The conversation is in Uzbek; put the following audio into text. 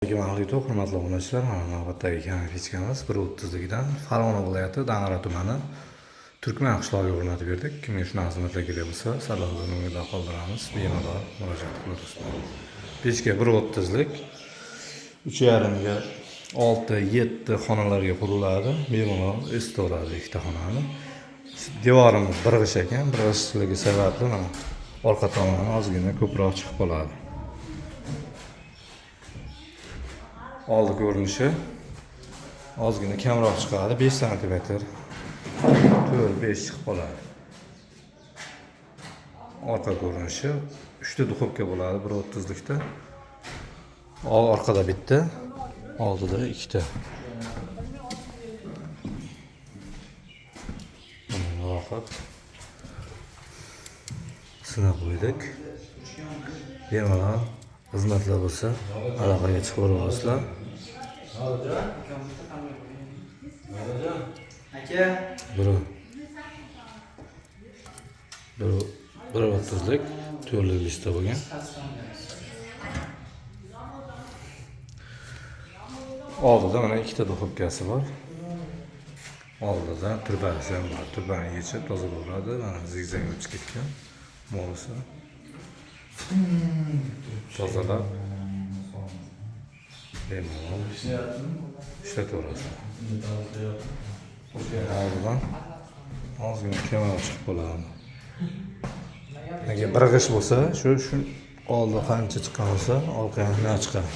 Hurmatli obunachilar, mana navbatdagi konfetchkamiz 1.30ligidan Farg'ona viloyati Dang'ara tumani Turkman qishlog'iga o'rnatib berdik. Kimga shunaqa xizmatlar kerak bo'lsa, salohlarni o'ngida qoldiramiz, bemalol murojaat qilaverasizlar. Pechka 1.30lik 3.5 ga 6-7 xonalarga quriladi. Bemalol isitaveradi ikkita xonani. Devorimiz birg'ish ekan, birg'ishligi sababli mana orqa tomoni ozgina ko'proq chiqib qoladi. Oldi ko'rinishi ozgina kamroq chiqadi, 5 sm. 4-5 chiqib qoladi. Orqa ko'rinishi 3 ta duxovka bo'ladi 1.30likda. Orqada bitta, oldida 2 ta. Vaqt sinab qo'ydik. Bemalol xizmatlar bo'lsa, aloqaga chiqib o'rasizlar. Aka. 1.30lik to'rli lista bo'lgan. Oldida mana 2 ta duxovkasi bor. Oldida turbasi ham bor. Turbani yechib tozalayveradi. Mana zigzag o'tib ketgan. Mo'lisi. Tozalab bemalol ishlataverasizlar. Oldidan ozgina kamroq chiqib qoladi. Agar birg'ish bo'lsa, shu oldi qancha chiqqan bo'lsa, orqa ham chiqadi.